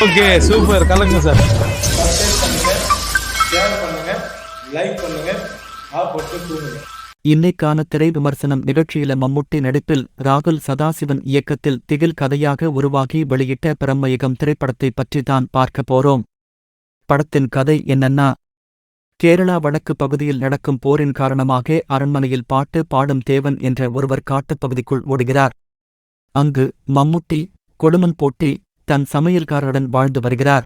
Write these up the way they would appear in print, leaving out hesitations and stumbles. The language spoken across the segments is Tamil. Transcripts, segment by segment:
ஓகே சூப்பர் கலங்க சார். இன்னைக்கான திரை விமர்சனம் நிகழ்ச்சியில மம்முட்டி நடிப்பில் ராகுல் சதாசிவன் இயக்கத்தில் திகில் கதையாக உருவாகி வெளியிட்ட பிரம்மயுகம் திரைப்படத்தை பற்றி தான் பார்க்க போறோம். படத்தின் கதை என்னன்னா, கேரளா வடக்கு பகுதியில் நடக்கும் போரின் காரணமாக அரண்மனையில் பாட்டு பாடும் தேவன் என்ற ஒருவர் காட்டுப்பகுதிக்குள் ஓடுகிறார். அங்கு மம்முட்டி கொடுமன் போட்டி தன் சமையல்காரருடன் வாழ்ந்து வருகிறார்.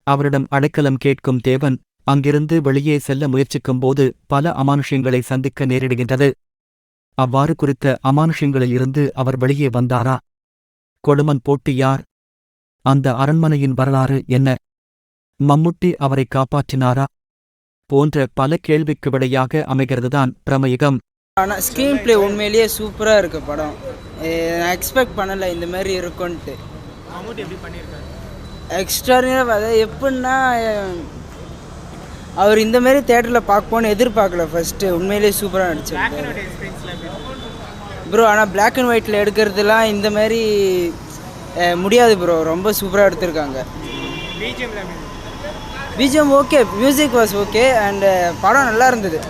அவரிடம் அடைக்கலம் கேட்கும் தேவன் அங்கிருந்து வெளியே செல்ல முயற்சிக்கும்போது பல அமானுஷ்யங்களை சந்திக்க நேரிடுகின்றது. அவ்வாறு குறித்த அமானுஷ்யங்களில் இருந்து அவர் வெளியே வந்தாரா? கொடுமன் போட்டி யார்? அந்த அரண்மனையின் வரலாறு என்ன? மம்முட்டி அவரை காப்பாற்றினாரா? போன்ற பல கேள்விக்கு விடையாக அமைகிறதுதான் பிரமயுகம். ஆனால் ஸ்க்ரீன் பிளே உண்மையிலேயே சூப்பராக இருக்கு படம். நான் எக்ஸ்பெக்ட் பண்ணலை இந்த மாதிரி இருக்கும்ன்ட்டு. எக்ஸ்ட்ராடினரி எப்படின்னா, அவர் இந்த மாதிரி தேட்டரில் பார்ப்போன்னு எதிர்பார்க்கல ஃபஸ்ட்டு. உண்மையிலேயே சூப்பராக நடிச்சிருக்காரு ப்ரோ. ஆனால் பிளாக் அண்ட் ஒயிட்டில் எடுக்கிறதுலாம் இந்த மாதிரி முடியாது ப்ரோ. ரொம்ப சூப்பராக எடுத்திருக்காங்க. BGM okay, music was okay, and படம் நல்லா இருந்தது.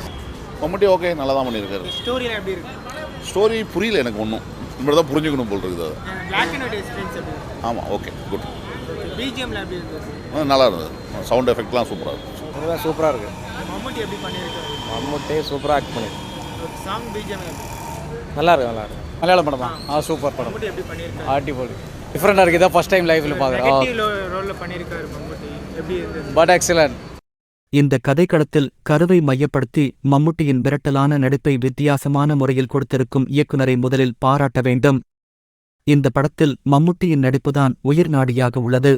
மம்முட்டி ஓகே, நல்லா தான் பண்ணியிருக்காரு. ஸ்டோரியில் எப்படி இருக்கு? ஸ்டோரி புரியல எனக்கு ஒன்றும். இப்படி தான் புரிஞ்சுக்கணும் போல் இருக்குது அது. பிளாக் அண்ட் ஒயிட் எக்ஸ்பீரியன்ஸ் எப்படி? ஆமாம், ஓகே, குட். பிஜிஎம்ல எப்படி இருக்கு? நல்லா இருந்தது. சவுண்ட் எஃபெக்ட்லாம் சூப்பராக இருக்குது. அதுதான் சூப்பராக இருக்குது. மம்முட்டி எப்படி பண்ணியிருக்காரு? மம்முட்டி சூப்பராக ஆக்ட் பண்ணியிருக்காரு. சாங் பிஜிஎம் நல்லா இருக்கு, நல்லா இருக்கு. மலையாள படம் தான். சூப்பர் படம். மம்முட்டி எப்படி பண்ணியிருக்காரு? ஆர்டிஃபுல் டிஃப்ரெண்டாக இருக்குது. இதான் ஃபஸ்ட் டைம் லைஃப்பில் பார்க்குறேன். நெகட்டிவ் ரோலில் பண்ணியிருக்காரு மம்முட்டி. எப்படி இருந்தது? But excellent. இந்த கதைக்களத்தில் கருவை மையப்படுத்தி மம்முட்டியின் விரட்டலான நடிப்பை வித்தியாசமான முறையில் கொடுத்திருக்கும் இயக்குனரை முதலில் பாராட்ட வேண்டும். இந்த படத்தில் மம்முட்டியின் நடிப்புதான் உயிர் நாடியாக உள்ளது.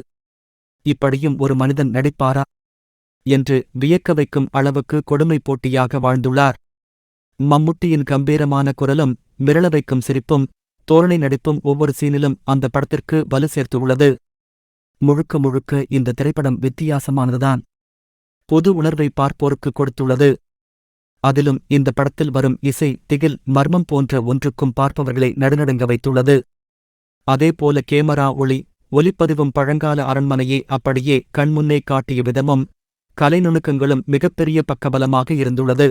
இப்படியும் ஒரு மனிதன் நடிப்பாரா என்று வியக்க வைக்கும் அளவுக்கு கொடுமை போட்டியாக வாழ்ந்துள்ளார். மம்முட்டியின் கம்பீரமான குரலும் மிரள வைக்கும் சிரிப்பும் தோரணை நடிப்பும் ஒவ்வொரு சீனிலும் அந்த படத்திற்கு வலு சேர்த்துள்ளது. முழுக்க முழுக்க இந்த திரைப்படம் வித்தியாசமானதுதான். பொது உணர்வை பார்ப்போருக்கு கொடுத்துள்ளது. அதிலும் இந்த படத்தில் வரும் இசை, திகில், மர்மம் போன்ற ஒன்றுக்கும் பார்ப்பவர்களை நடுநடுங்க வைத்துள்ளது. அதேபோல கேமரா, ஒலிப்பதிவும் பழங்கால அரண்மனையை அப்படியே கண்முன்னே காட்டிய விதமும் கலைநுணுக்கங்களும் மிகப்பெரிய பக்கபலமாக இருந்துள்ளது.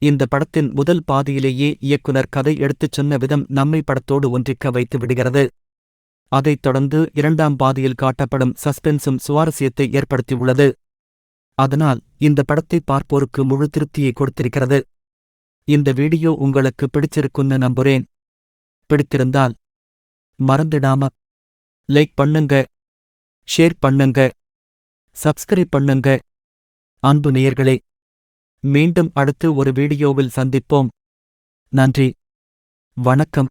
இந்த படத்தின் முதல் பாதியிலேயே இயக்குனர் கதை எடுத்துச் சொன்ன விதம் நம்மை படத்தோடு ஒன்றிக்க வைத்து விடுகிறது. அதைத் தொடர்ந்து இரண்டாம் பாதியில் காட்டப்படும் சஸ்பென்ஸும் சுவாரஸ்யத்தை ஏற்படுத்தியுள்ளது. அதனால் இந்த படத்தை பார்ப்போருக்கு முழு திருப்தியை கொடுத்திருக்கிறது. இந்த வீடியோ உங்களுக்கு பிடிச்சிருக்குன்னு நம்புறேன். பிடித்திருந்தால் மறந்துடாம லைக் பண்ணுங்க, ஷேர் பண்ணுங்க, சப்ஸ்கிரைப் பண்ணுங்க. அன்பு நேயர்களே, மீண்டும் அடுத்து ஒரு வீடியோவில் சந்திப்போம். நன்றி, வணக்கம்.